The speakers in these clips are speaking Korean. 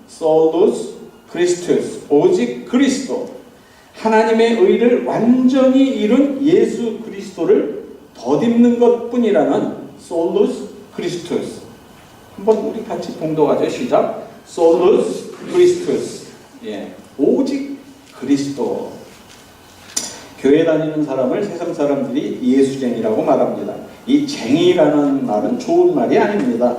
solus Christus, 오직 그리스도, 하나님의 의를 완전히 이룬 예수 그리스도를 덧입는 것뿐이라는 solus Christus. 한번 우리 같이 봉독하죠. 시작. solus Christus. 예, 오직 그리스도. 교회 다니는 사람을 세상 사람들이 예수쟁이라고 말합니다. 이 쟁이라는 말은 좋은 말이 아닙니다.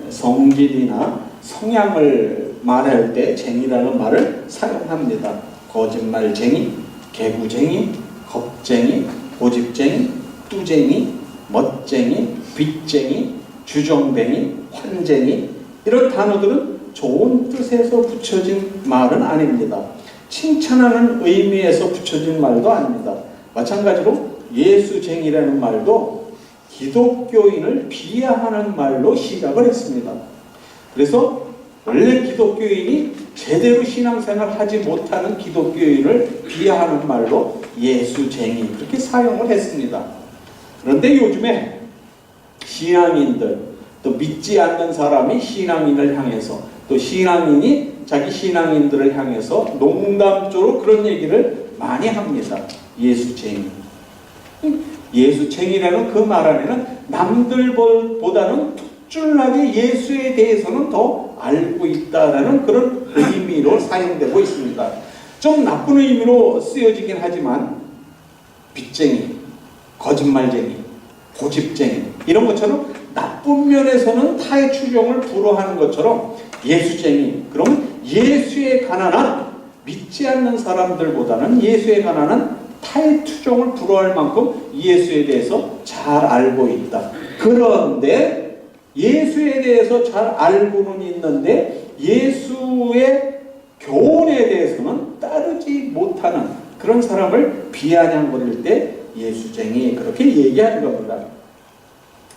성질이나 성향을 말할 때 쟁이라는 말을 사용합니다. 거짓말쟁이, 개구쟁이, 겁쟁이, 고집쟁이, 뚜쟁이, 멋쟁이, 빚쟁이, 주정뱅이, 환쟁이, 이런 단어들은 좋은 뜻에서 붙여진 말은 아닙니다. 칭찬하는 의미에서 붙여진 말도 아닙니다. 마찬가지로 예수쟁이라는 말도 기독교인을 비하하는 말로 시작을 했습니다. 그래서 원래 기독교인이 제대로 신앙생활을 하지 못하는 기독교인을 비하하는 말로 예수쟁이, 그렇게 사용을 했습니다. 그런데 요즘에 신앙인들, 또 믿지 않는 사람이 신앙인을 향해서, 또 신앙인이 자기 신앙인들을 향해서 농담조로 그런 얘기를 많이 합니다. 예수쟁이. 예수쟁이라는 그 말 안에는 남들보다는 특출나게 예수에 대해서는 더 알고 있다라는 그런 의미로 사용되고 있습니다. 좀 나쁜 의미로 쓰여지긴 하지만 빚쟁이, 거짓말쟁이, 고집쟁이, 이런 것처럼 나쁜 면에서는 타의 추종을 불허하는 것처럼 예수쟁이, 그러면 예수에 관한, 믿지 않는 사람들보다는 예수에 관한 타의 추종을 불허할 만큼 예수에 대해서 잘 알고 있다. 그런데 예수에 대해서 잘 알고는 있는데 예수의 교훈에 대해서는 따르지 못하는 그런 사람을 비아냥거릴 때 예수쟁이, 그렇게 얘기하는 겁니다.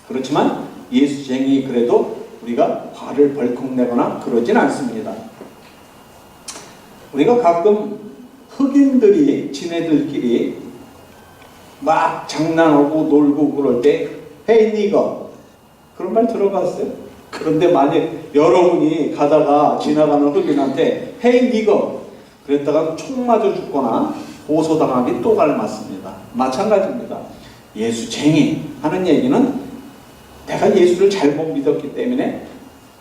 그렇지만 예수쟁이, 그래도 우리가 화를 벌컥 내거나 그러진 않습니다. 우리가 가끔 흑인들이 지네들끼리 막 장난하고 놀고 그럴 때 Hey nigger, 그런 말 들어봤어요? 그런데 만약 여러분이 가다가 지나가는 흑인한테 Hey nigger 그랬다가 총 맞아 죽거나 고소당하기 또 갈맞습니다. 마찬가지입니다. 예수쟁이 하는 얘기는 내가 예수를 잘못 믿었기 때문에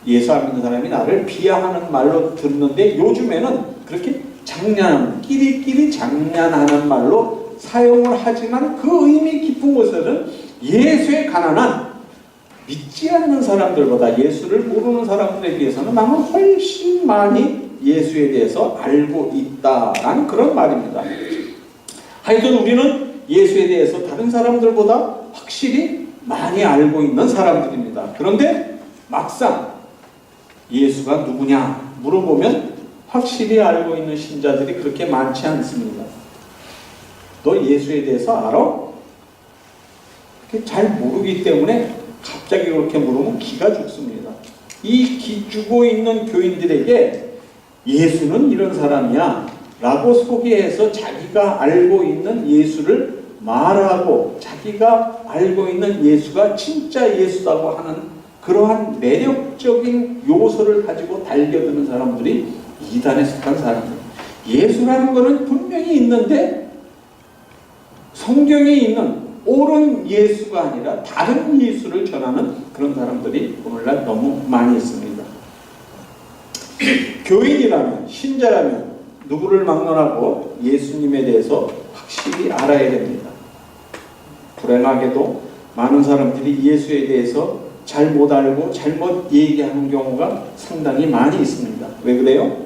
예수 안 믿는 사람이 나를 비하하는 말로 듣는데, 요즘에는 그렇게 끼리끼리 장난하는 말로 사용을 하지만 그 의미 깊은 곳에는 예수에 관한, 믿지 않는 사람들보다 예수를 모르는 사람들에 비해서는 나는 훨씬 많이 예수에 대해서 알고 있다라는 그런 말입니다. 하여튼 우리는 예수에 대해서 다른 사람들보다 확실히 많이 알고 있는 사람들입니다. 그런데 막상 예수가 누구냐 물어보면 확실히 알고 있는 신자들이 그렇게 많지 않습니다. 너 예수에 대해서 알아? 그렇게 잘 모르기 때문에 갑자기 그렇게 물으면 기가 죽습니다. 이 기 죽어 있는 교인들에게 예수는 이런 사람이야 라고 소개해서 자기가 알고 있는 예수를 말하고 자기가 알고 있는 예수가 진짜 예수라고 하는 그러한 매력적인 요소를 가지고 달겨드는 사람들이 이단에 속한 사람들. 예수라는 것은 분명히 있는데 성경에 있는 옳은 예수가 아니라 다른 예수를 전하는 그런 사람들이 오늘날 너무 많이 있습니다. 교인이라면, 신자라면 누구를 막론하고 예수님에 대해서 확실히 알아야 됩니다. 불행하게도 많은 사람들이 예수에 대해서 잘 못 알고 잘못 얘기하는 경우가 상당히 많이 있습니다. 왜 그래요?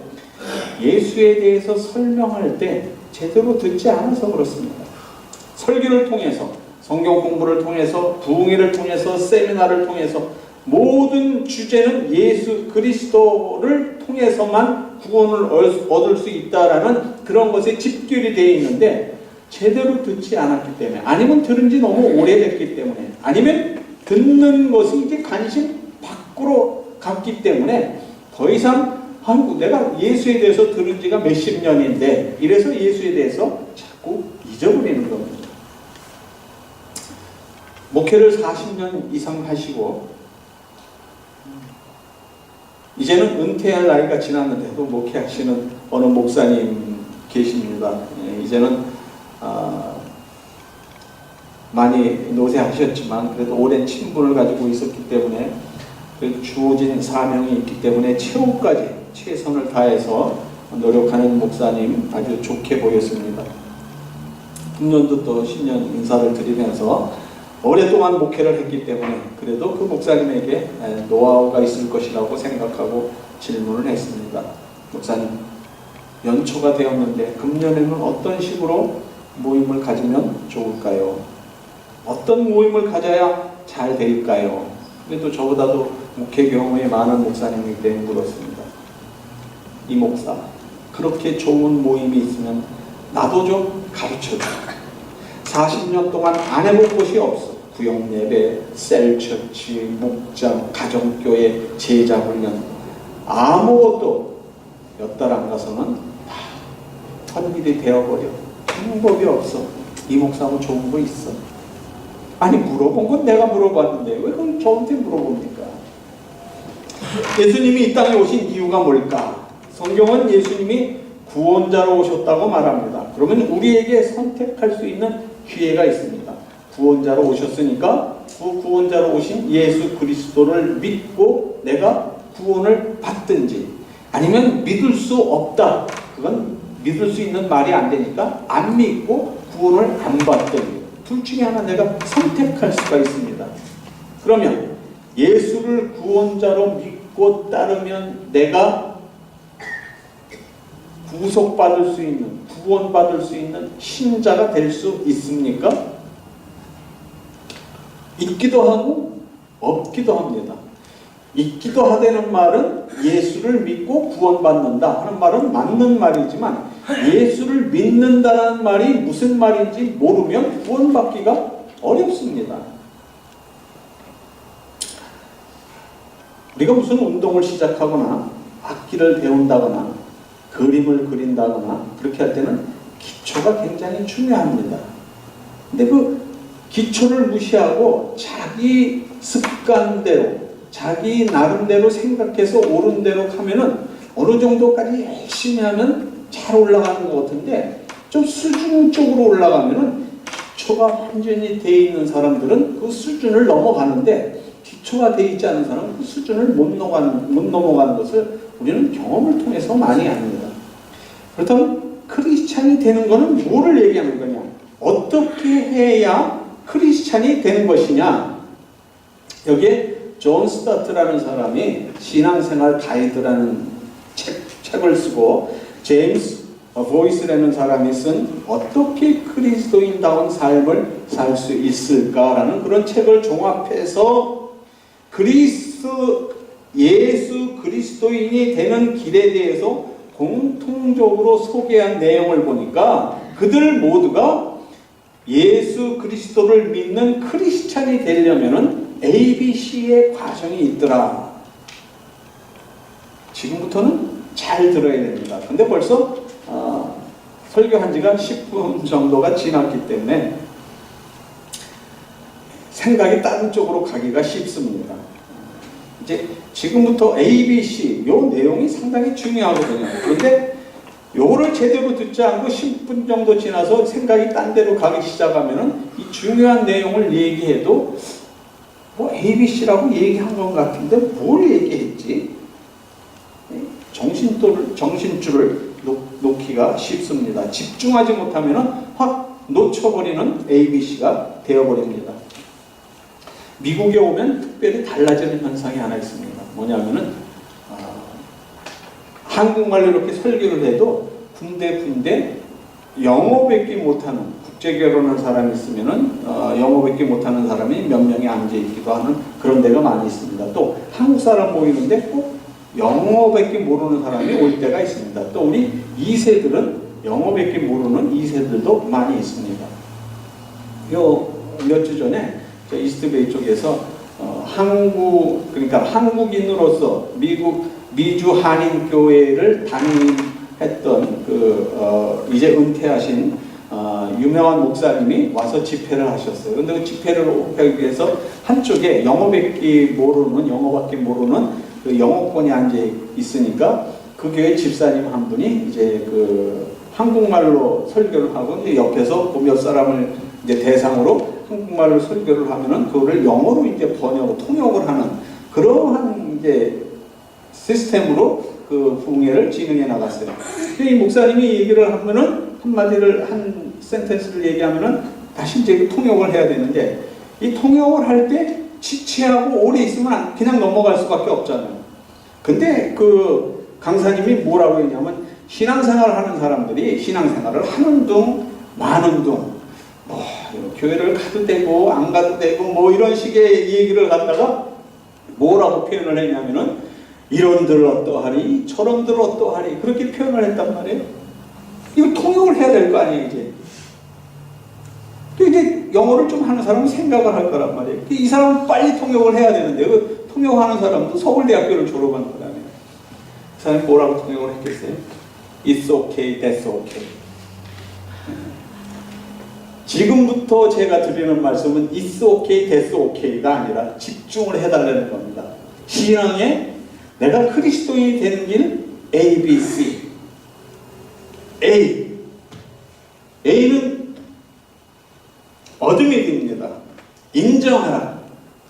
예수에 대해서 설명할 때 제대로 듣지 않아서 그렇습니다. 설교를 통해서, 성경 공부를 통해서, 부흥회를 통해서, 세미나를 통해서 모든 주제는 예수 그리스도를 통해서만 구원을 얻을 수 있다라는 그런 것에 집결이 되어 있는데 제대로 듣지 않았기 때문에, 아니면 들은 지 너무 오래됐기 때문에, 아니면 듣는 것이 이제 관심 밖으로 갔기 때문에 더 이상 아이고 내가 예수에 대해서 들은 지가 몇십 년인데 이래서 예수에 대해서 자꾸 잊어버리는 겁니다. 목회를 40년 이상 하시고 이제는 은퇴할 나이가 지났는데도 목회하시는 어느 목사님 계십니다. 이제는 많이 노쇠하셨지만 그래도 오랜 친분을 가지고 있었기 때문에 그래도 주어진 사명이 있기 때문에 최후까지 최선을 다해서 노력하는 목사님 아주 좋게 보였습니다. 금년도 또 신년 인사를 드리면서 오랫동안 목회를 했기 때문에 그래도 그 목사님에게 노하우가 있을 것이라고 생각하고 질문을 했습니다. 목사님, 연초가 되었는데 금년에는 어떤 식으로 모임을 가지면 좋을까요? 어떤 모임을 가져야 잘 될까요? 그래도 저보다도 목회 경험이 많은 목사님이기 때문에 물었습니다. 이 목사, 그렇게 좋은 모임이 있으면 나도 좀 가르쳐줘. 40년 동안 안 해본 곳이 없어. 구역예배, 셀처치, 목장, 가정교회, 제자훈련 아무것도 몇 달 안 가서는 다 헛일이 되어버려. 방법이 없어. 이 목사 뭐 좋은 거 있어? 아니 물어본 건 내가 물어봤는데 왜 그걸 저한테 물어봅니까? 예수님이 이 땅에 오신 이유가 뭘까? 성경은 예수님이 구원자로 오셨다고 말합니다. 그러면 우리에게 선택할 수 있는 기회가 있습니다. 구원자로 오셨으니까 그 구원자로 오신 예수 그리스도를 믿고 내가 구원을 받든지, 아니면 믿을 수 없다, 그건 믿을 수 있는 말이 안 되니까 안 믿고 구원을 안 받든지, 둘 중에 하나 내가 선택할 수가 있습니다. 그러면 예수를 구원자로 믿고 따르면 내가 구속받을 수 있는, 구원받을 수 있는 신자가 될 수 있습니까? 있기도 하고 없기도 합니다. 있기도 하다는 말은 예수를 믿고 구원받는다 하는 말은 맞는 말이지만, 예수를 믿는다는 말이 무슨 말인지 모르면 구원받기가 어렵습니다. 우리가 무슨 운동을 시작하거나 악기를 배운다거나 그림을 그린다거나 그렇게 할 때는 기초가 굉장히 중요합니다. 근데 그 기초를 무시하고 자기 습관대로, 자기 나름대로 생각해서 옳은 대로 하면은 어느 정도까지 열심히 하면 잘 올라가는 것 같은데, 좀 수준 쪽으로 올라가면은 기초가 완전히 돼 있는 사람들은 그 수준을 넘어가는데, 기초가 돼 있지 않은 사람은 그 수준을 못 넘어가는 것을 우리는 경험을 통해서 많이 압니다. 그렇다면 크리스찬이 되는 것은 뭐를 얘기하는 거냐? 어떻게 해야 크리스찬이 되는 것이냐? 여기에 존 스타트라는 사람이 신앙생활 가이드라는 책을 쓰고, 제임스 보이스라는 사람이 쓴 어떻게 그리스도인다운 삶을 살 수 있을까라는 그런 책을 종합해서 예수 그리스도인이 되는 길에 대해서 공통적으로 소개한 내용을 보니까 그들 모두가 예수 그리스도를 믿는 크리스찬이 되려면은 ABC의 과정이 있더라. 지금부터는 잘 들어야 됩니다. 근데 벌써 설교한 지가 10분 정도가 지났기 때문에 생각이 다른 쪽으로 가기가 쉽습니다. 이제 지금부터 ABC, 요 내용이 상당히 중요하거든요. 그런데 요거를 제대로 듣지 않고 10분 정도 지나서 생각이 딴 데로 가기 시작하면은 이 중요한 내용을 얘기해도 뭐 ABC라고 얘기한 것 같은데 뭘 얘기했지? 정신줄을 놓기가 쉽습니다. 집중하지 못하면 확 놓쳐버리는 ABC가 되어버립니다. 미국에 오면 특별히 달라지는 현상이 하나 있습니다. 뭐냐면은 한국말로 이렇게 설교를 해도 군데 영어밖에 못하는, 국제결혼한 사람이 있으면은 영어밖에 못하는 사람이 몇 명이 앉아있기도 하는 그런 데가 많이 있습니다. 또 한국 사람 모이는데 꼭 영어밖에 모르는 사람이 올 때가 있습니다. 또 우리 2세들은 영어밖에 모르는 2세들도 많이 있습니다. 몇 주 전에 이스트베이 쪽에서 그러니까 한국인으로서 미주 한인교회를 담임했던 이제 은퇴하신 유명한 목사님이 와서 집회를 하셨어요. 근데 그 집회를 하기 위해서 한쪽에 영어밖에 모르는 그 영어권에 앉아 있으니까 그 교회 집사님 한 분이 이제 그 한국말로 설교를 하고 이제 옆에서 그 몇 사람을 이제 대상으로 한국말로 설교를 하면은 그거를 영어로 이제 통역을 하는 그러한 이제 시스템으로 그 부흥회를 진행해 나갔어요. 이 목사님이 얘기를 하면은 한마디를 한 센텐스를 얘기하면은 다시 이제 통역을 해야 되는데 이 통역을 할 때 지체하고 오래 있으면 그냥 넘어갈 수밖에 없잖아요. 근데 그 강사님이 뭐라고 했냐면 신앙생활을 하는 사람들이 신앙생활을 하는 둥 마는 둥 뭐 교회를 가도 되고 안 가도 되고 뭐 이런 식의 얘기를 갖다가 뭐라고 표현을 했냐면은 이런들 어떠하리 저런들 어떠하리 그렇게 표현을 했단 말이에요. 이거 통역을 해야 될 거 아니에요 이제. 또 이제 영어를 좀 하는 사람은 생각을 할 거란 말이에요. 이 사람은 빨리 통역을 해야 되는데 그 통역하는 사람도 서울대학교를 졸업한 사람이에요. 그 사람이 뭐라고 통역을 했겠어요? It's okay, that's okay. 지금부터 제가 드리는 말씀은 It's okay, that's okay가 아니라 집중을 해달라는 겁니다. 신앙에 내가 그리스도인이 되는 길 A, B, C. A. A는 어드밋입니다. 인정하라.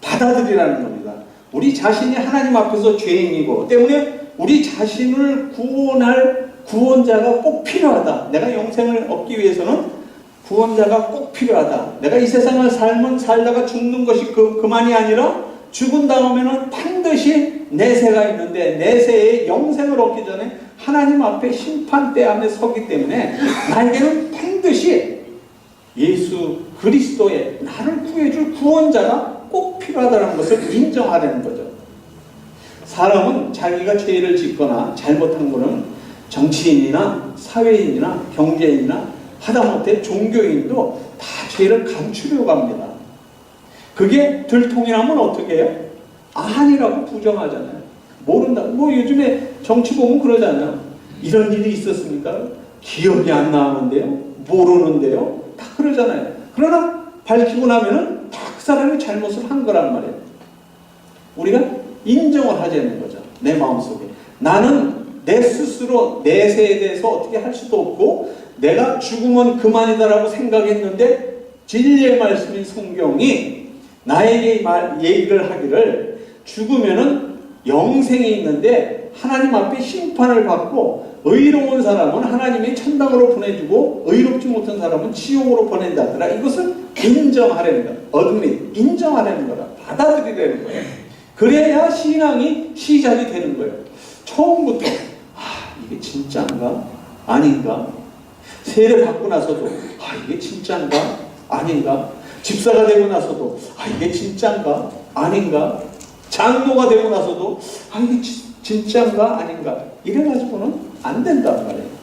받아들이라는 겁니다. 우리 자신이 하나님 앞에서 죄인이고 때문에 우리 자신을 구원할 구원자가 꼭 필요하다. 내가 영생을 얻기 위해서는 구원자가 꼭 필요하다. 내가 이 세상을 살다가 죽는 것이 그만이 아니라 죽은 다음에는 반드시 내세가 있는데 내세의 영생을 얻기 전에 하나님 앞에 심판대 안에 서기 때문에 나에게는 반드시 예수 그리스도의 나를 구해줄 구원자가 꼭 필요하다는 것을 인정하려는 거죠. 사람은 자기가 죄를 짓거나 잘못한 것은 정치인이나 사회인이나 경제인이나 하다못해 종교인도 다 죄를 감추려고 합니다. 그게 들통이라면 어떻게 해요? 아니라고 부정하잖아요. 모른다. 뭐 요즘에 정치 보면 그러잖아요. 이런 일이 있었습니까? 기억이 안 나는데요? 모르는데요? 다 그러잖아요. 그러나 밝히고 나면은 다 그 사람이 잘못을 한 거란 말이에요. 우리가 인정을 하자는 거죠. 내 마음속에. 나는 내 스스로 내세에 대해서 어떻게 할 수도 없고 내가 죽으면 그만이다라고 생각했는데 진리의 말씀인 성경이 나에게 얘기를 하기를 죽으면은 영생이 있는데 하나님 앞에 심판을 받고 의로운 사람은 하나님이 천당으로 보내주고 의롭지 못한 사람은 지옥으로 보낸다더라. 이것을 인정하려는 거야. 어드밋, 인정하려는 거라. 받아들이려는 거예요. 그래야 신앙이 시작이 되는 거예요. 처음부터 이게 진짜인가? 아닌가? 세례 받고 나서도 이게 진짜인가? 아닌가? 집사가 되고 나서도 이게 진짜인가? 아닌가? 장로가 되고 나서도 이게 진짜인가? 아닌가? 이래가지고는 안 된단 말이에요.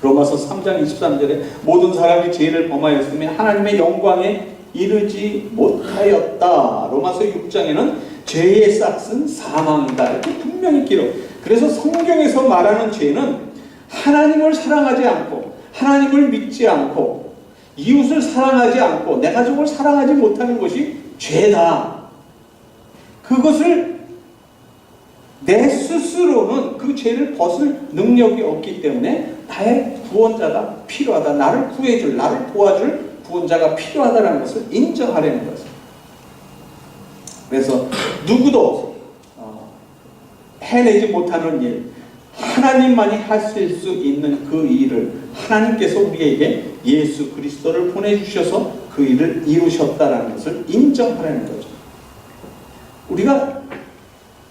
로마서 3장 23절에 모든 사람이 죄를 범하였으며 하나님의 영광에 이르지 못하였다. 로마서 6장에는 죄의 싹은 사망이다. 이렇게 분명히 기록. 그래서 성경에서 말하는 죄는 하나님을 사랑하지 않고 하나님을 믿지 않고 이웃을 사랑하지 않고 내 가족을 사랑하지 못하는 것이 죄다. 그것을 내 스스로는 그 죄를 벗을 능력이 없기 때문에 나의 구원자가 필요하다. 나를 구해줄, 나를 도와줄 구원자가 필요하다는 것을 인정하려는 거죠. 그래서 누구도 해내지 못하는 일, 하나님만이 하실 수 있는 그 일을 하나님께서 우리에게 예수 그리스도를 보내주셔서 그 일을 이루셨다는 것을 인정하라는 거죠. 우리가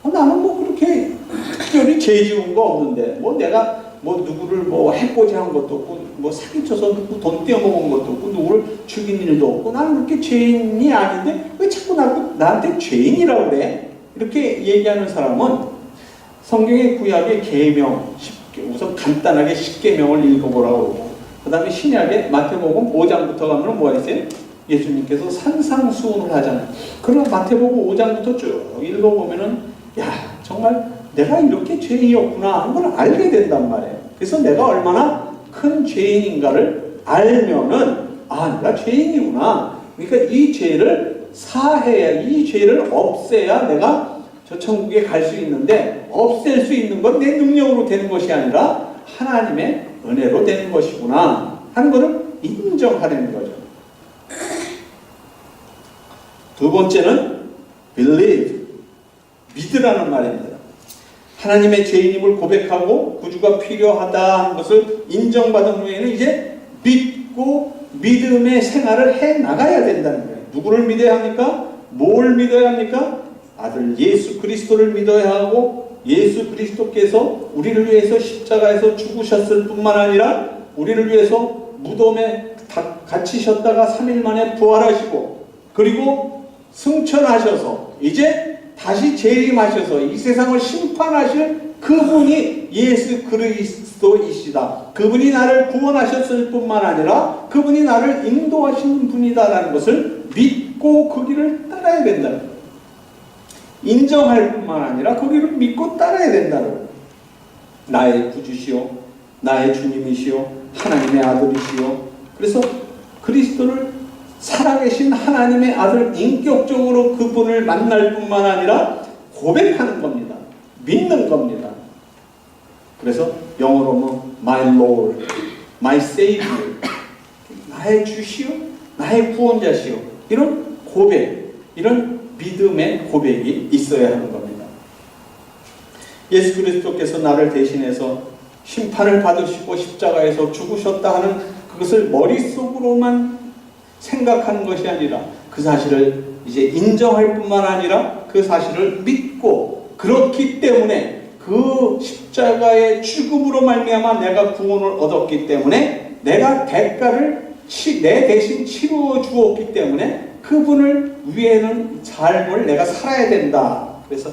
나는 뭐 그렇게 특별히 죄 지은 거 없는데 내가 누구를 해코지 한 것도 없고 사기쳐서 누구 돈 떼어먹은 것도 없고 누구를 죽인 일도 없고 나는 그렇게 죄인이 아닌데 왜 자꾸 나한테 죄인이라고 그래? 이렇게 얘기하는 사람은 성경의 구약의 계명 우선 간단하게 10계명을 읽어보라고 하고 그 다음에 신약의 마태복음 5장부터 가면 뭐가 있어요? 예수님께서 산상수훈을 하잖아요. 그럼 마태복음 5장부터 쭉 읽어보면은 정말 내가 이렇게 죄인이었구나 하는 걸 알게 된단 말이에요. 그래서 내가 얼마나 큰 죄인인가를 알면은 내가 죄인이구나. 그러니까 이 죄를 사해야, 이 죄를 없애야 내가 저 천국에 갈 수 있는데 없앨 수 있는 건 내 능력으로 되는 것이 아니라 하나님의 은혜로 되는 것이구나 하는 것을 인정하려는 거죠. 두 번째는 believe, 믿으라는 말입니다. 하나님의 죄인임을 고백하고 구주가 필요하다 하는 것을 인정받은 후에는 이제 믿고 믿음의 생활을 해 나가야 된다는 거예요. 누구를 믿어야 합니까? 뭘 믿어야 합니까? 아들 예수 그리스도를 믿어야 하고 예수 그리스도께서 우리를 위해서 십자가에서 죽으셨을 뿐만 아니라 우리를 위해서 무덤에 갇히셨다가 3일 만에 부활하시고 그리고 승천하셔서 이제 다시 재림하셔서 이 세상을 심판하실 그분이 예수 그리스도이시다. 그분이 나를 구원하셨을 뿐만 아니라 그분이 나를 인도하시는 분이다라는 것을 믿고 그 길을 따라야 된다는 거예요. 인정할 뿐만 아니라 그 길을 믿고 따라야 된다는 거예요. 나의 구주시오, 나의 주님이시오, 하나님의 아들이시오. 그래서 그리스도를 살아계신 하나님의 아들 인격적으로 그분을 만날 뿐만 아니라 고백하는 겁니다. 믿는 겁니다. 그래서 영어로 뭐 My Lord, My Savior, 나의 주시오, 나의 구원자시오. 이런 고백, 이런 믿음의 고백이 있어야 하는 겁니다. 예수 그리스도께서 나를 대신해서 심판을 받으시고 십자가에서 죽으셨다 하는 그것을 머릿속으로만 생각하는 것이 아니라 그 사실을 이제 인정할 뿐만 아니라 그 사실을 믿고 그렇기 때문에 그 십자가의 죽음으로 말미암아 내가 구원을 얻었기 때문에 내가 대가를 내 대신 치루어 주었기 때문에 그분을 위해는 삶을 내가 살아야 된다. 그래서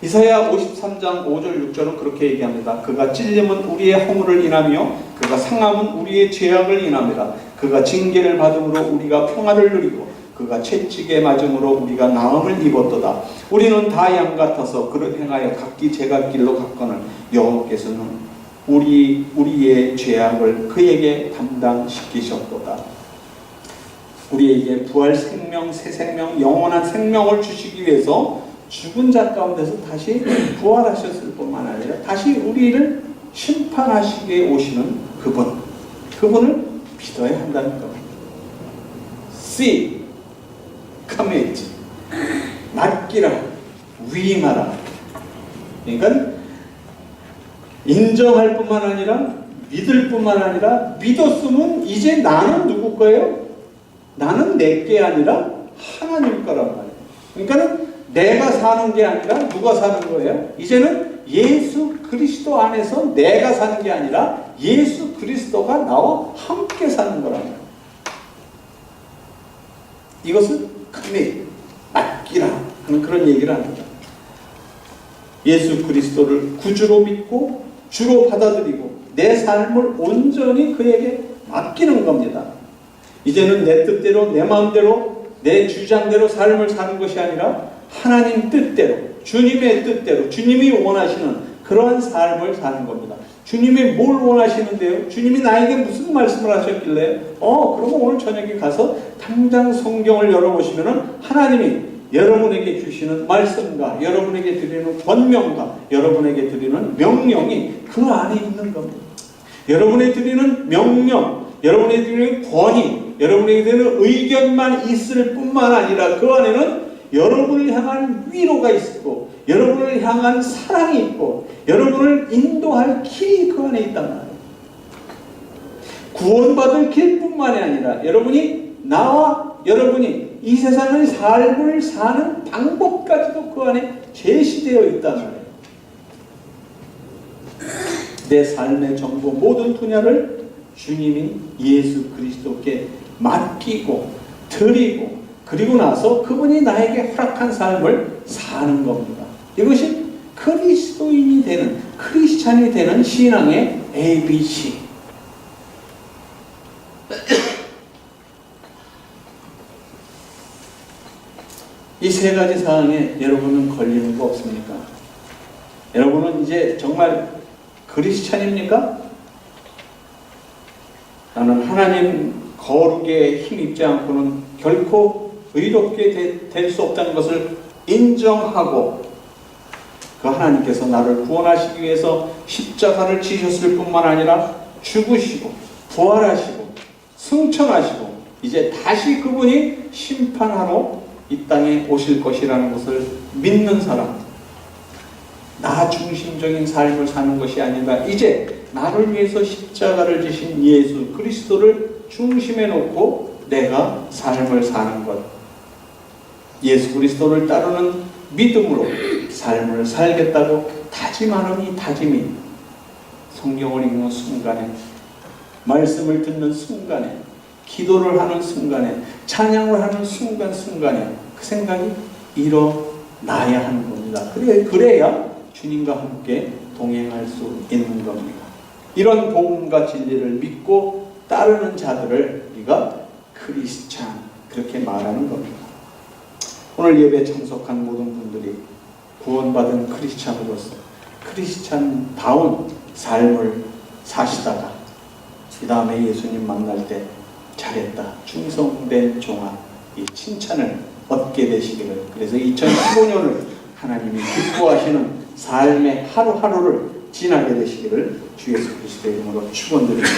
이사야 53장 5절 6절은 그렇게 얘기합니다. 그가 찔림은 우리의 허물을 인하며 그가 상함은 우리의 죄악을 인합니다. 그가 징계를 받음으로 우리가 평화를 누리고 그가 채찍에 맞음으로 우리가 나음을 입었도다. 우리는 다 양 같아서 그를 행하여 각기 제갈길로 갔거늘 여호와께서는 우리의 죄악을 그에게 담당시키셨도다. 우리에게 부활 생명, 새 생명, 영원한 생명을 주시기 위해서 죽은 자 가운데서 다시 부활하셨을 뿐만 아니라 다시 우리를 심판하시기에 오시는 그분을 믿어야 한다는 겁니다. See, commit, 맡기라, 위임하라. 그러니까 인정할 뿐만 아니라 믿을 뿐만 아니라 믿었으면 이제 나는 누구 거예요? 나는 내게 아니라 하나님 거란 말이에요. 그러니까 내가 사는 게 아니라 누가 사는 거예요? 이제는 예수 그리스도 안에서 내가 사는 게 아니라 예수 그리스도가 나와 함께 사는 거란 말이에요. 이것을 commit, 맡기라 하는 그런 얘기를 합니다. 예수 그리스도를 구주로 믿고 주로 받아들이고 내 삶을 온전히 그에게 맡기는 겁니다. 이제는 내 뜻대로 내 마음대로 내 주장대로 삶을 사는 것이 아니라 하나님 뜻대로 주님의 뜻대로 주님이 원하시는 그러한 삶을 사는 겁니다. 주님이 뭘 원하시는데요? 주님이 나에게 무슨 말씀을 하셨길래 그러면 오늘 저녁에 가서 당장 성경을 열어보시면은 하나님이 여러분에게 주시는 말씀과 여러분에게 드리는 권명과 여러분에게 드리는 명령이 그 안에 있는 겁니다. 여러분에게 드리는 명령, 여러분에게 드리는 권위, 여러분에게 드리는 의견만 있을 뿐만 아니라 그 안에는 여러분을 향한 위로가 있고 여러분을 향한 사랑이 있고 여러분을 인도할 길이 그 안에 있단 말이에요. 구원받을 길뿐만이 아니라 나와 여러분이 이 세상의 삶을 사는 방법까지도 그 안에 제시되어 있단 말이에요. 내 삶의 전부 모든 분야를 주님이 예수 그리스도께 맡기고 드리고 그리고 나서 그분이 나에게 허락한 삶을 사는 겁니다. 이것이 그리스도인이 되는, 크리스찬이 되는 신앙의 ABC. 이 세 가지 사항에 여러분은 걸리는 거 없습니까? 여러분은 이제 정말 크리스찬입니까? 나는 하나님 거룩에 힘입지 않고는 결코 의롭게 될 수 없다는 것을 인정하고 그 하나님께서 나를 구원하시기 위해서 십자가를 지셨을 뿐만 아니라 죽으시고 부활하시고 승천하시고 이제 다시 그분이 심판하러 이 땅에 오실 것이라는 것을 믿는 사람, 나 중심적인 삶을 사는 것이 아니라 이제 나를 위해서 십자가를 지신 예수 그리스도를 중심에 놓고 내가 삶을 사는 것, 예수 그리스도를 따르는 믿음으로 삶을 살겠다고 다짐하는 이 다짐이 성경을 읽는 순간에, 말씀을 듣는 순간에, 기도를 하는 순간에, 찬양을 하는 순간순간에 그 생각이 일어나야 하는 겁니다. 그래야 주님과 함께 동행할 수 있는 겁니다. 이런 복음과 진리를 믿고 따르는 자들을 우리가 크리스찬, 그렇게 말하는 겁니다. 오늘 예배에 참석한 모든 분들이 구원받은 크리스찬으로서 크리스찬다운 삶을 사시다가 그 다음에 예수님 만날 때 잘했다, 충성된 종아, 이 칭찬을 얻게 되시기를, 그래서 2015년을 하나님이 기뻐하시는 삶의 하루하루를 지나게 되시기를 주 예수 그리스도의 이름으로 축원드립니다.